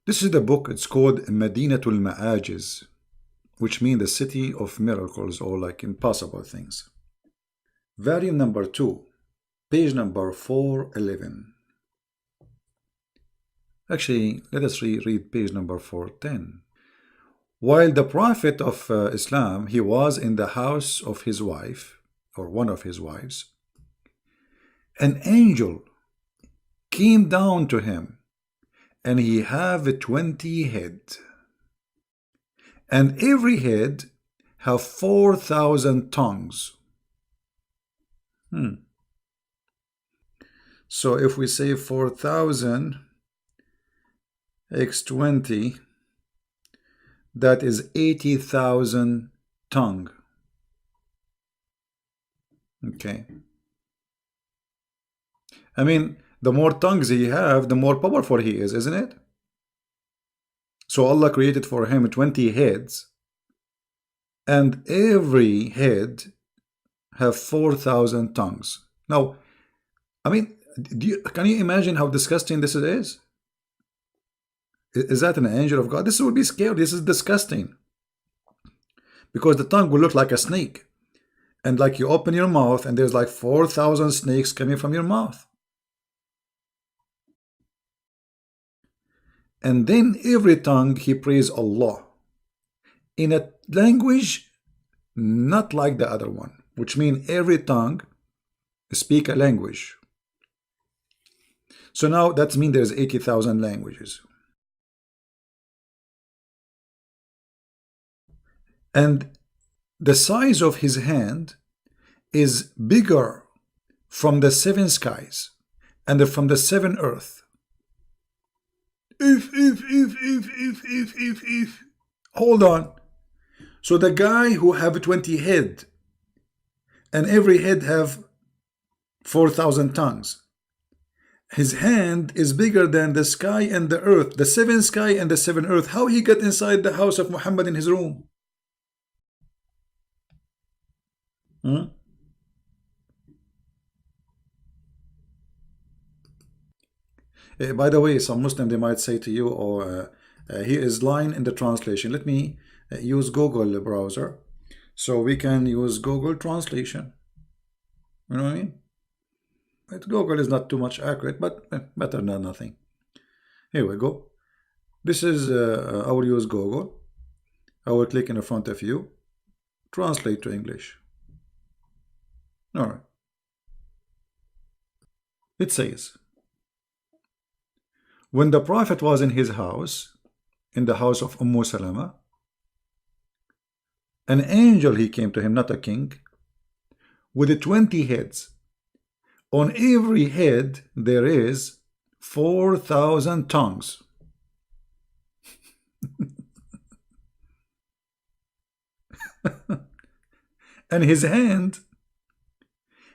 This is the book. It's called Madinatul Ma'ajiz, which means the city of miracles, or like impossible things. Volume number 2, page number 411. Actually, let us read page number 410. While the Prophet of Islam, he was in the house of his wife, or one of his wives, an angel came down to him, and he have 20 head, and every head have 4,000 tongues. So if we say 4,000 x 20, that is 80,000 tongue. Okay. I mean, the more tongues he have, the more powerful he is, isn't it? So Allah created for him 20 heads, and every head have 4,000 tongues. Now, I mean, can you imagine how disgusting this is? Is that an angel of God? This would be scary. This is disgusting. Because the tongue will look like a snake. And like you open your mouth and there's like 4,000 snakes coming from your mouth. And then every tongue he prays Allah in a language not like the other one, which means every tongue speak a language. So now that means there's 80,000 languages. And the size of his hand is bigger from the 7 skies and from the 7 earth. If. Hold on. So the guy who have 20 head and every head have 4,000 tongues, his hand is bigger than the sky and the earth, the 7 sky and the 7 earth. How he got inside the house of Muhammad in his room? By the way, some Muslim, they might say to you, oh, he is lying in the translation. Let me use Google browser, so we can use Google translation. You know what I mean? Google is not too much accurate, but better than nothing. Here we go. This is, I will use Google. I will click in the front of you, translate to English. All right. It says, when the Prophet was in his house, in the house of Salama, an angel, he came to him, not a king, with 20 heads. On every head there is 4,000 tongues. And his hand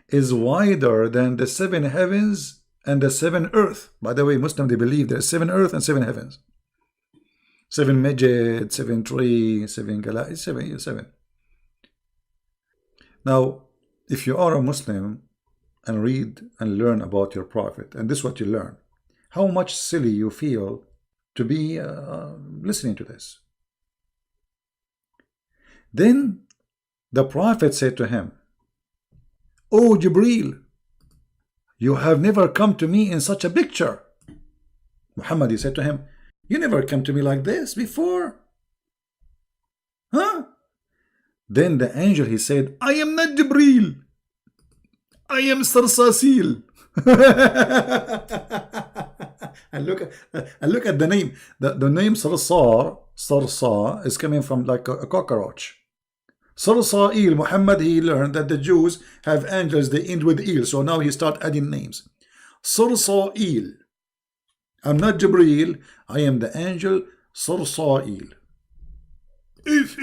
is wider than the 7 heavens and the 7 earth. By the way, Muslims, they believe there's 7 earth and 7 heavens. 7 Majid, 7 tree, 7 galaxy, 7. Now, if you are a Muslim and read and learn about your Prophet, and this is what you learn, how much silly you feel to be listening to this. Then the Prophet said to him, "Oh Jibreel, you have never come to me in such a picture." Muhammad, he said to him, "You never come to me like this before. Huh?" Then the angel, he said, "I am not Jibreel. I am Sarsasil." And look at the name. The name Sarsar is coming from like a cockroach. Sarsail, Muhammad, he learned that the Jews have angels, they end with il, so now he start adding names. Sarsail. I'm not Jibreel, I am the angel Sarsail. If.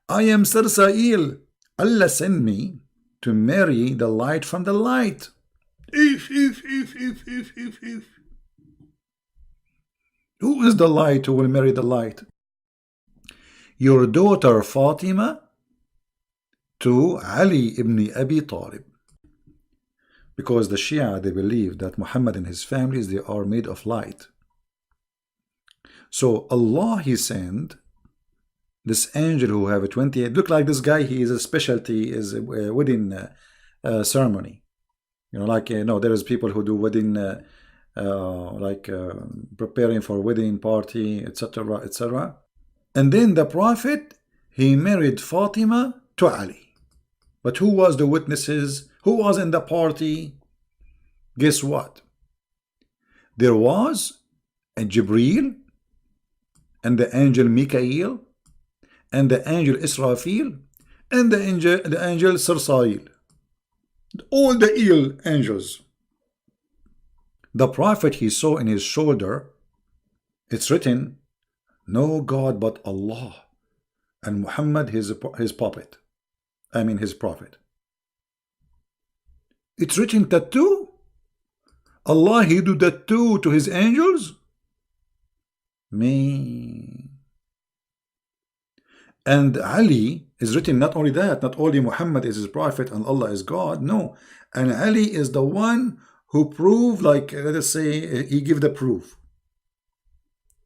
I am Sarsail. Allah sent me to marry the light from the light. If. Who is the light who will marry the light? Your daughter Fatima to Ali ibn Abi Talib. Because the Shia, they believe that Muhammad and his families, they are made of light. So Allah, he sent this angel who have a 28, look like this guy, he is a specialty, is a wedding ceremony. You know, like, there is people who do wedding, preparing for wedding party, etc., etc. And then the Prophet, he married Fatima to Ali. But who was the witnesses? Who was in the party? Guess what? There was a Jibreel, and the angel Mikael, and the angel Israfil, and the angel Sarsail. All the angels. The Prophet, he saw in his shoulder, it's written, no God but Allah, and Muhammad his puppet. I mean his prophet. It's written tattoo. Allah, he do tattoo to his angels? Me. And Ali is written, not only that, not only Muhammad is his prophet and Allah is God, no. And Ali is the one who proved, like, let us say, he gave the proof.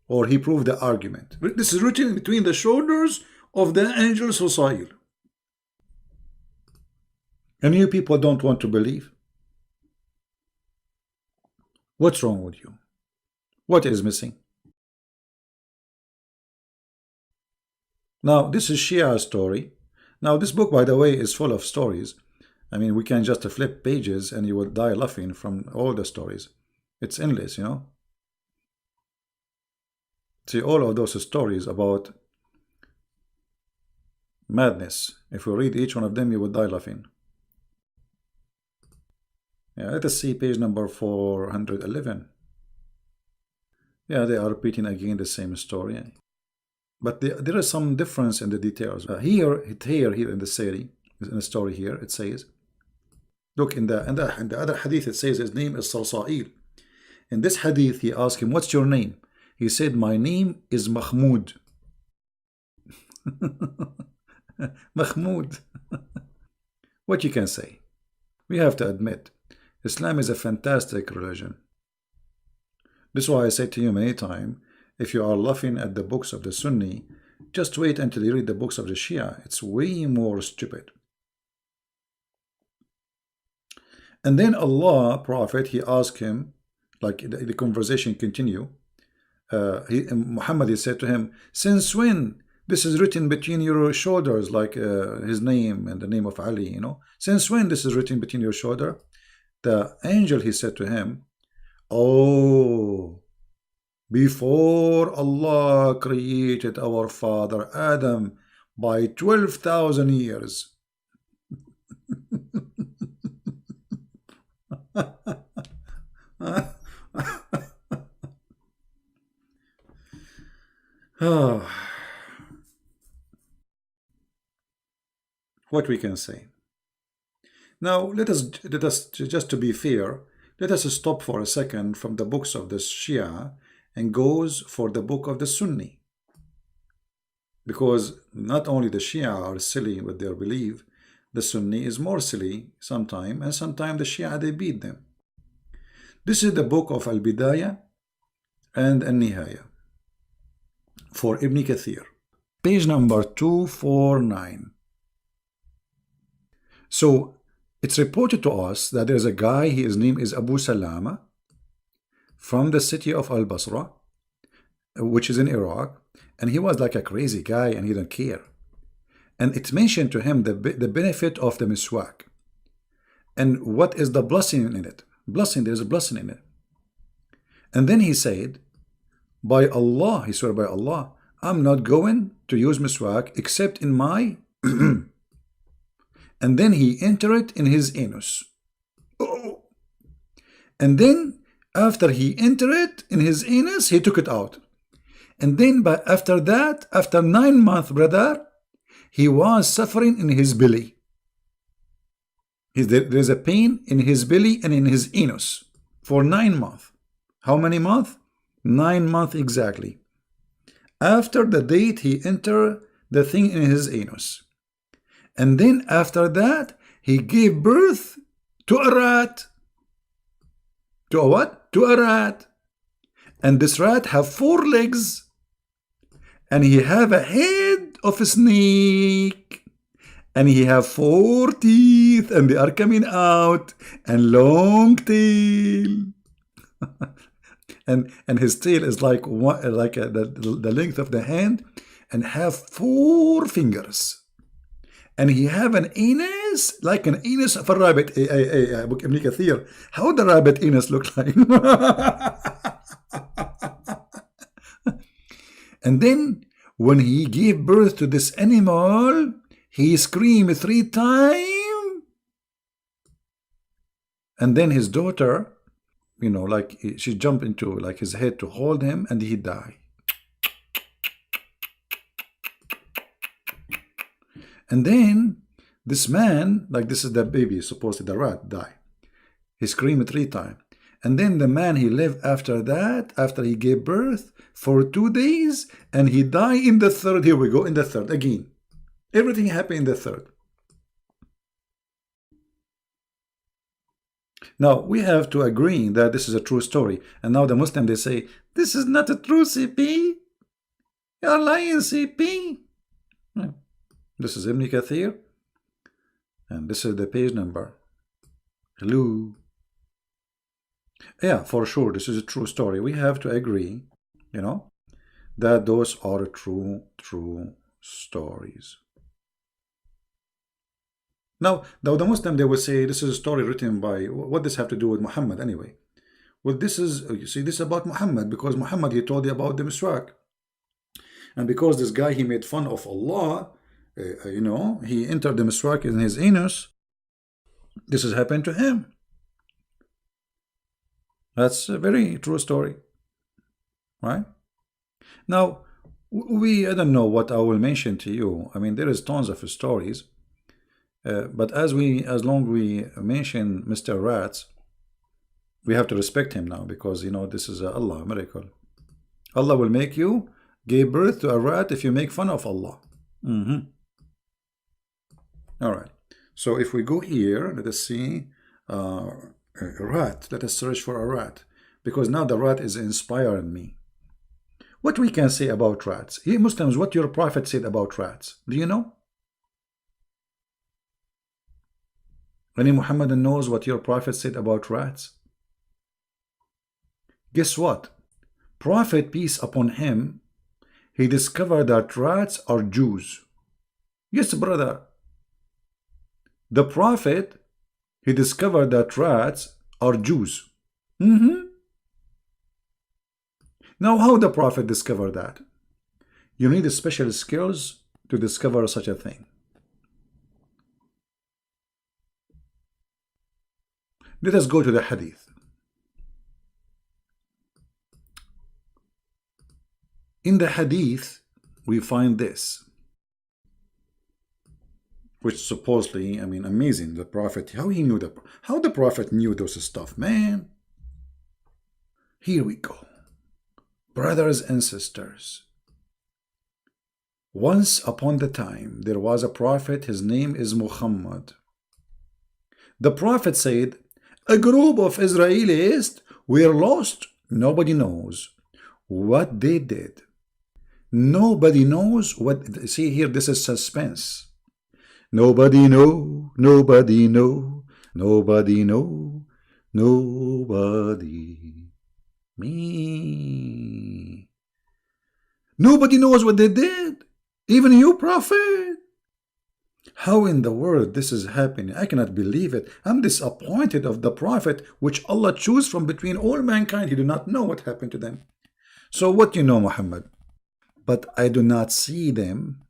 Or he proved the argument. This is written between the shoulders of the angel Susail. And you people don't want to believe. What's wrong with you? What is missing? Now, this is Shia story. Now, this book, by the way, is full of stories. I mean, we can just flip pages and you will die laughing from all the stories. It's endless, you know. See, all of those stories about madness. If we read each one of them, you will die laughing. Yeah, let us see page number 411. Yeah, they are repeating again the same story. But there is some difference in the details. Here in the series, in the story here, it says, look, in the other hadith, it says his name is Sarsail. In this hadith, he asked him, what's your name? He said, my name is Mahmoud. Mahmoud. What you can say? We have to admit, Islam is a fantastic religion. This is why I say to you many times, if you are laughing at the books of the Sunni, just wait until you read the books of the Shia. It's way more stupid. And then Allah, Prophet, he asked him, like the conversation continue. Muhammad, he said to him, since when this is written between your shoulders, like his name and the name of Ali, you know? Since when this is written between your shoulder? The angel, he said to him, oh, before Allah created our father Adam by 12,000 years. What we can say. Now let us just to be fair, let us stop for a second from the books of the Shia and goes for the book of the Sunni. Because not only the Shia are silly with their belief, the Sunni is more silly sometimes, and sometimes the Shia, they beat them. This is the book of Al-Bidayah and Al-Nihaya for Ibn Kathir, page number 249. So it's reported to us that there's a guy, his name is Abu Salama, from the city of Al-Basra, which is in Iraq, and he was like a crazy guy and he didn't care. And it mentioned to him the benefit of the miswak. And what is the blessing in it? Blessing, there's a blessing in it. And then he said, by Allah, he swore by Allah, I'm not going to use miswak except in my and then he entered in his anus. Oh. And then after he entered in his anus, he took it out. And then after that, after 9 months, brother, he was suffering in his belly. There's a pain in his belly and in his anus for 9 months. How many months? 9 months exactly. After the date he entered the thing in his anus. And then after that, he gave birth to a rat. To a what? To a rat. And this rat have 4 legs, and he have a head of a snake, and he have 4 teeth, and they are coming out, and long tail. and his tail is like the length of the hand, and have 4 fingers. And he have an anus like an anus of a rabbit. Book Ibn Kathir. How the rabbit anus look like? And then when he gave birth to this animal, he screamed 3 times. And then his daughter, like she jumped into like his head to hold him, and he died. And then this man, like this is the baby, supposedly the rat, died. He screamed 3 times. And then the man, he lived after that, after he gave birth, for 2 days, and he died in the 3rd. Here we go, in the 3rd again. Everything happened in the 3rd. Now, we have to agree that this is a true story. And now the Muslim, they say, this is not a true CP. You're lying, CP. This is Ibn Kathir. And this is the page number. Hello. Yeah, for sure, this is a true story. We have to agree, that those are true stories. Now, the Muslim, they will say this is a story written by, what does this have to do with Muhammad anyway? Well, this is, you see, this is about Muhammad, because Muhammad, he told you about the miswak. And because this guy, he made fun of Allah, he entered the miswak in his anus. This has happened to him. That's a very true story, right? Now, I don't know what I will mention to you. I mean, there is tons of stories, but as long we mention Mr. Rats, we have to respect him now, because this is Allah, a miracle. Allah will make you give birth to a rat if you make fun of Allah. All right. So if we go here, let us see a rat. Let us search for a rat, because now the rat is inspiring me. What we can say about rats? Here, Muslims, what your prophet said about rats? Do you know? Any Muhammadan knows what your prophet said about rats? Guess what? Prophet, peace upon him, he discovered that rats are Jews. Yes, brother. The Prophet, he discovered that rats are Jews. Now, how the Prophet discovered that? You need special skills to discover such a thing. Let us go to the hadith. In the hadith, we find this, which supposedly, I mean, amazing. The Prophet, how the Prophet knew those stuff, man. Here we go. Brothers and sisters, once upon the time, there was a prophet, his name is Muhammad. The Prophet said, a group of Israelis were lost. Nobody knows what they did. Nobody knows what, see here, this is suspense. Nobody know, nobody know, nobody know, nobody. Me. Nobody knows what they did. Even you, Prophet. How in the world this is happening? I cannot believe it. I'm disappointed of the Prophet, which Allah chose from between all mankind. He do not know what happened to them. So what you know, Muhammad? But I do not see them.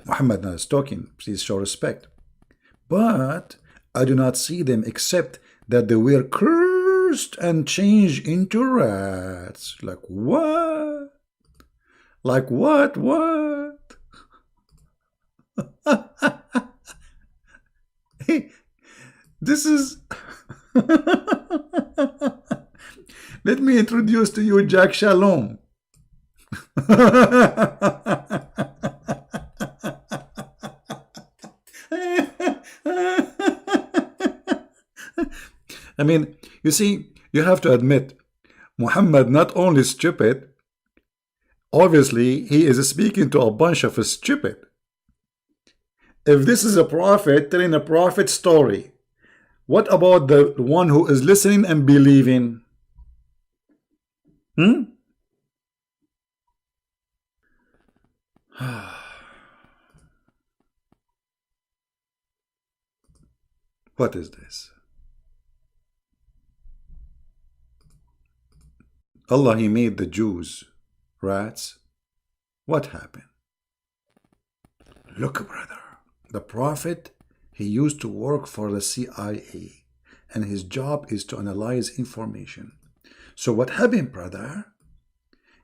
Muhammad is talking. Please show respect. But I do not see them except that they were cursed and changed into rats. Like what? Like what? What? Hey, this is... Let me introduce to you Jack Shalom. I mean, you see, you have to admit, Muhammad not only stupid, obviously he is speaking to a bunch of stupid. If this is a prophet telling a prophet story, what about the one who is listening and believing? Hmm? What is this? Allah, he made the Jews rats. What happened? Look, brother, the prophet, he used to work for the CIA, and his job is to analyze information. So what happened, brother?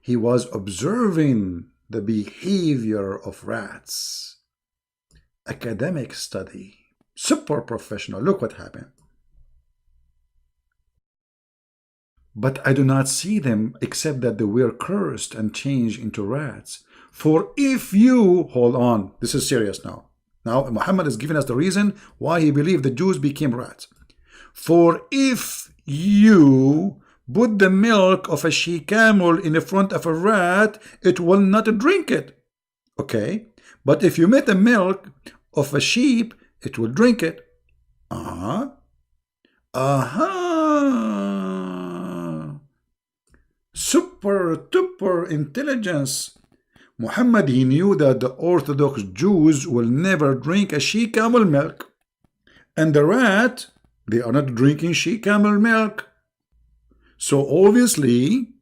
He was observing the behavior of rats. Academic study. Super professional. Look what happened. But I do not see them except that they were cursed and changed into rats. For if you, hold on, this is serious now. Now Muhammad is giving us the reason why he believed the Jews became rats. For if you put the milk of a she-camel in the front of a rat, it will not drink it. Okay? But if you make the milk of a sheep, it will drink it. Uh-huh. Uh-huh. Super duper intelligence. Muhammad, he knew that the Orthodox Jews will never drink a she-camel milk. And the rat, they are not drinking she-camel milk. So obviously,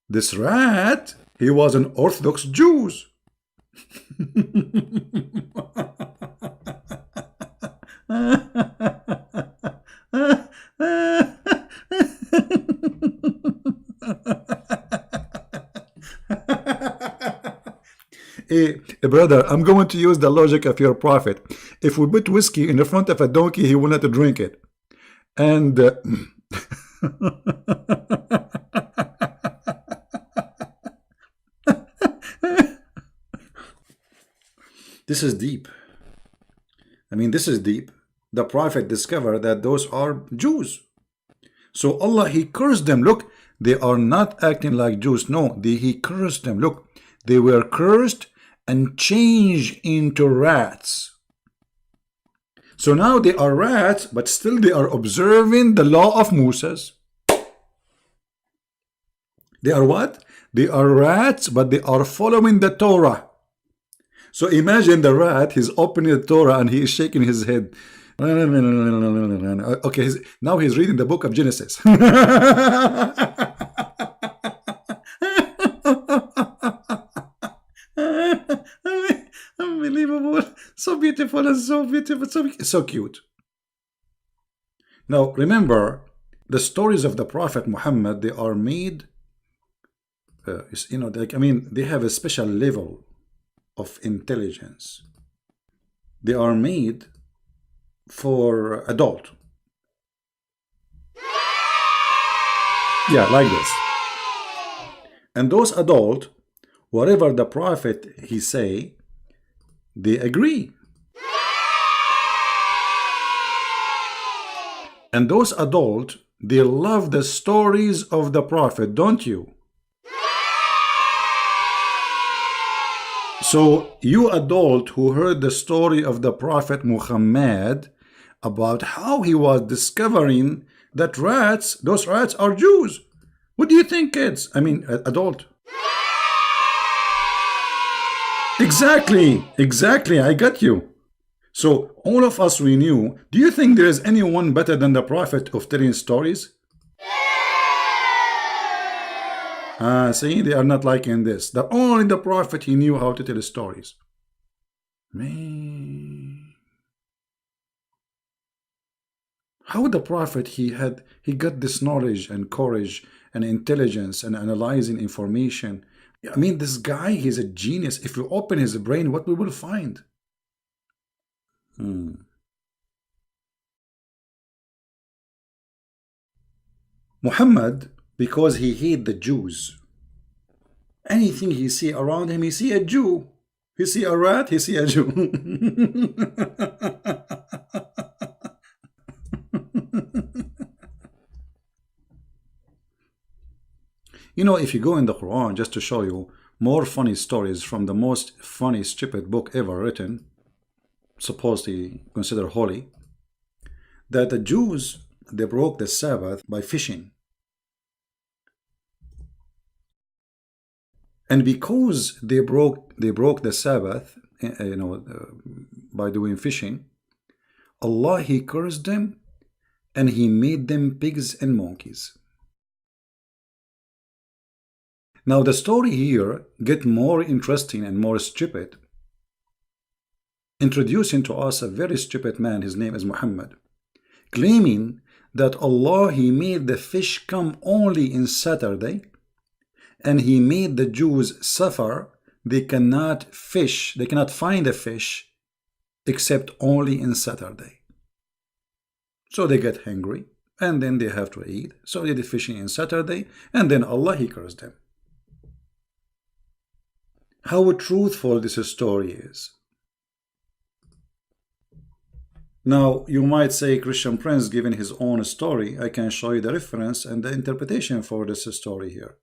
this rat, he was an Orthodox Jew. Hey, brother, I'm going to use the logic of your prophet. If we put whiskey in the front of a donkey, he will not drink it. And this is deep. I mean, this is deep. The prophet discovered that those are Jews. So Allah, he cursed them. Look, they are not acting like Jews. No, he cursed them. Look, they were cursed and changed into rats. So now they are rats, but still they are observing the law of Moses. They are what? They are rats, but they are following the Torah. So imagine the rat, he's opening the Torah and he is shaking his head. Okay, now he's reading the book of Genesis. Unbelievable. So beautiful and so beautiful, so cute. Now remember, the stories of the Prophet Muhammad, they are made, you know, like, I mean, they have a special level of intelligence. They are made for adult. Yeah, like this. And those adult, whatever the prophet he say, they agree. And those adult, they love the stories of the prophet, don't you? So you adult who heard the story of the Prophet Muhammad about how he was discovering that rats, those rats are Jews. What do you think, kids? I mean, adult. Exactly, I got you. So all of us, we knew. Do you think there is anyone better than the Prophet of telling stories? See, they are not liking this. Only the Prophet, he knew how to tell stories. Man. How the Prophet, he got this knowledge and courage and intelligence and analyzing information. I mean, this guy, he's a genius. If you open his brain, what we will find? Muhammad, because he hate the Jews. Anything he see around him, he see a Jew. He see a rat, he see a Jew. You know, if you go in the Quran, just to show you more funny stories from the most funny, stupid book ever written, supposedly considered holy, that the Jews, they broke the Sabbath by fishing. And because they broke the Sabbath, by doing fishing, Allah, He cursed them and He made them pigs and monkeys. Now the story here get more interesting and more stupid, introducing to us a very stupid man, his name is Muhammad, claiming that Allah, He made the fish come only in Saturday, and He made the Jews suffer. They cannot fish, they cannot find a fish except only in Saturday. So they get hungry and then they have to eat. So they did fishing in Saturday, and then Allah, He cursed them. How truthful this story is. Now, you might say Christian Prince given his own story. I can show you the reference and the interpretation for this story here.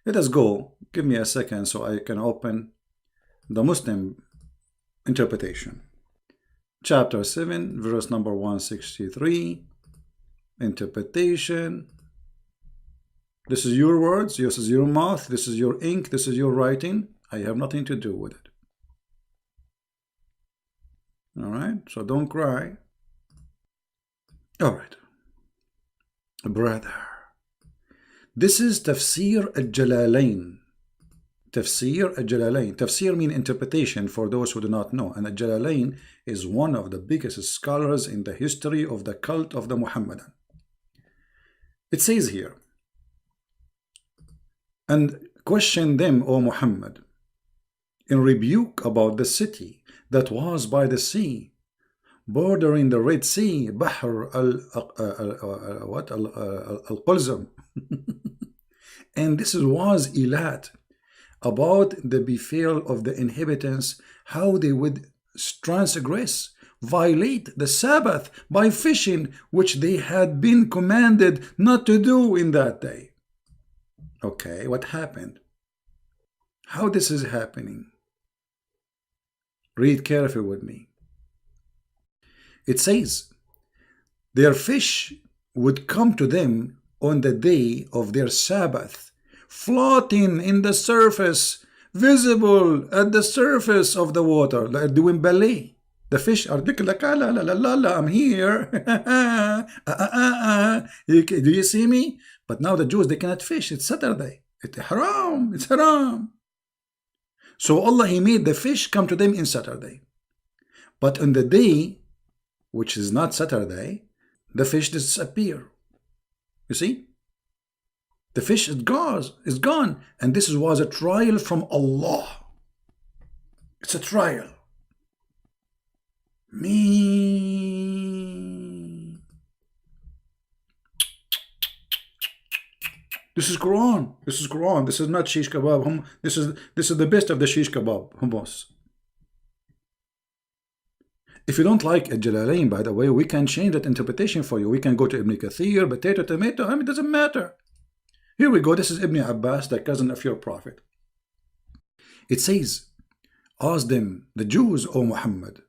Let us go. Give me a second so I can open the Muslim interpretation. Chapter 7, verse number 163. Interpretation. This is your words, this is your mouth, this is your ink, this is your writing. I have nothing to do with it. Alright, so don't cry. Alright. Brother. This is Tafsir al-Jalalain. Tafsir al-Jalalain. Tafsir means interpretation for those who do not know. And al-Jalalain is one of the biggest scholars in the history of the cult of the Muhammadan. It says here, and question them, O Muhammad, in rebuke about the city that was by the sea, bordering the Red Sea, Bahr al-Qulzum. And this was Elat, about the befall of the inhabitants, how they would transgress, violate the Sabbath by fishing, which they had been commanded not to do in that day. Okay, what happened? How this is happening? Read carefully with me. It says, their fish would come to them on the day of their Sabbath, floating in the surface, visible at the surface of the water, like doing ballet. The fish are like, la la la la la, I'm here. Do you see me? But now the Jews, they cannot fish. It's Saturday. It's haram. It's haram. So Allah, He made the fish come to them in Saturday. But on the day, which is not Saturday, the fish disappear. You see? The fish is gone. And this was a trial from Allah. It's a trial. Me. This is Quran. This is Quran. This is not shish kebab. This is the best of the shish kebab. Hummus. If you don't like Al-Jalalain, by the way, we can change that interpretation for you. We can go to Ibn Kathir, potato, tomato. I mean, it doesn't matter. Here we go. This is Ibn Abbas, the cousin of your prophet. It says, ask them, the Jews, O Muhammad,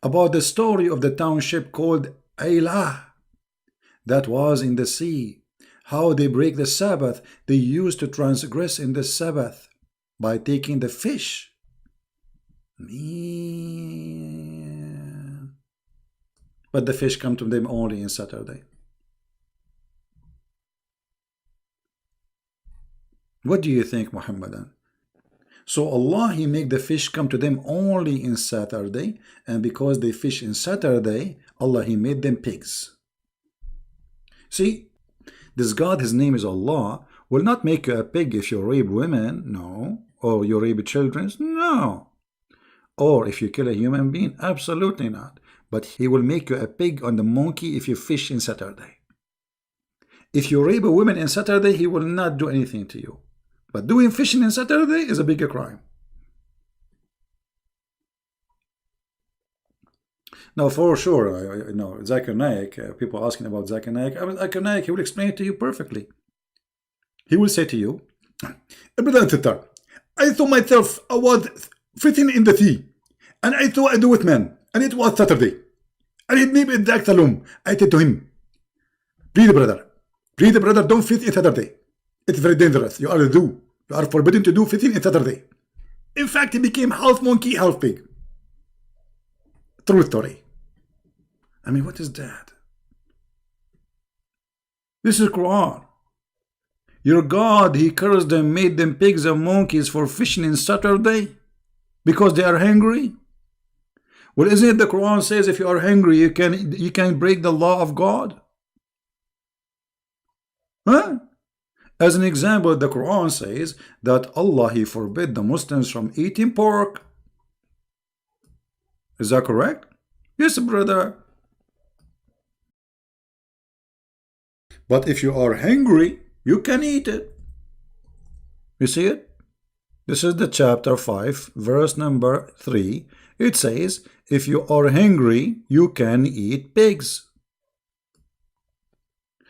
about the story of the township called Aylah that was in the sea, how they break the Sabbath. They used to transgress in the Sabbath by taking the fish. Man. But the fish come to them only in Saturday. What do you think, Muhammadan? So Allah, He make the fish come to them only in Saturday, and because they fish in Saturday, Allah, He made them pigs. See, this God, His name is Allah, will not make you a pig if you rape women, no. Or you rape children, no. Or if you kill a human being, absolutely not. But He will make you a pig on the monkey if you fish in Saturday. If you rape a woman in Saturday, He will not do anything to you. But doing fishing in Saturday is a bigger crime. Now, for sure, Zakir Naik, people asking about Zakir Naik. Zakir Naik, he will explain it to you perfectly. He will say to you, brother and sister, I thought myself I was fitting in the sea, and I thought I do it, man, and it was Saturday, and he named in the room. I said to him, please, brother, don't fit in Saturday. It's very dangerous. You are a zoo. You are forbidden to do fitting in Saturday. In fact, he became half monkey, half pig. True story. I mean, what is that? This is Quran. Your God, he cursed them, made them pigs and monkeys for fishing in Saturday because they are hungry. Well, isn't it the Quran says if you are hungry, you can break the law of God? Huh? As an example, the Quran says that Allah, he forbid the Muslims from eating pork. Is that correct? Yes, brother. But if you are hungry, you can eat it. You see it? This is the chapter 5, verse number 3. It says, if you are hungry, you can eat pigs.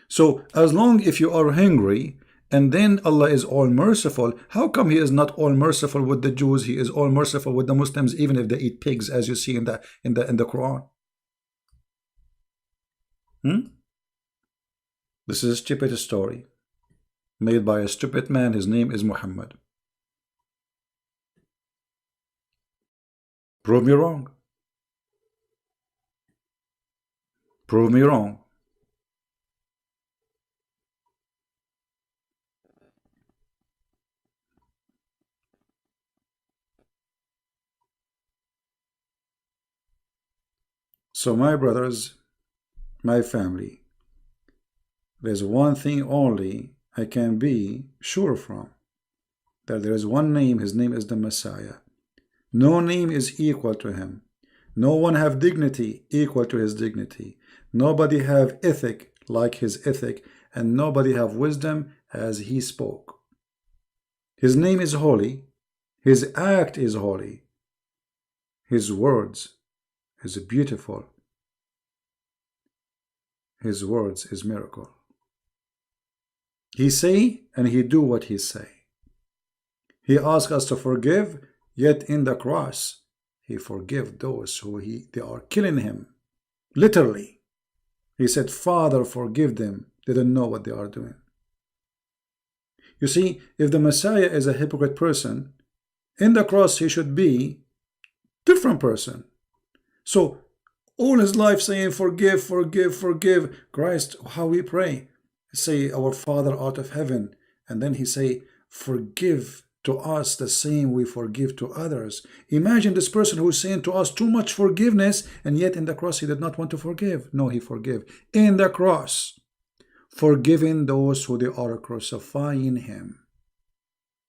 So, as long if you are hungry, and then Allah is all merciful, how come he is not all merciful with the Jews? He is all merciful with the Muslims, even if they eat pigs, as you see in the Quran. This is a stupid story made by a stupid man. His name is Muhammad. Prove me wrong. Prove me wrong. So my brothers, my family, there's one thing only I can be sure from, that there is one name, his name is the Messiah. No name is equal to him. No one have dignity equal to his dignity. Nobody have ethic like his ethic, and nobody have wisdom as he spoke. His name is holy. His act is holy. His words is beautiful. His words is miracle. He say and he do what he say. He ask us to forgive, yet in the cross he forgive those who they are killing him. Literally. He said, Father, forgive them. They don't know what they are doing. You see, if the Messiah is a hypocrite person, in the cross he should be different person. So all his life saying forgive, forgive, forgive. Christ, how we pray, say our Father art of heaven, and then he say forgive to us the same we forgive to others. Imagine this person who is saying to us too much forgiveness, and yet in the cross he did not want to forgive. No, he forgive. In the cross, forgiving those who they are crucifying him.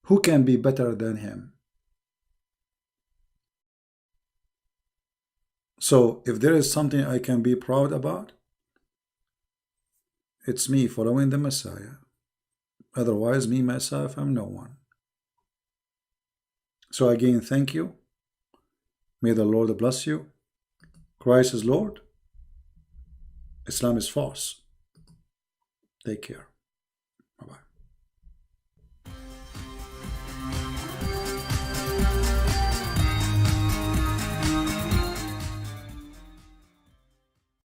Who can be better than him? So if there is something I can be proud about, it's me following the Messiah. Otherwise, me, myself, I'm no one. So again, thank you. May the Lord bless you. Christ is Lord. Islam is false. Take care.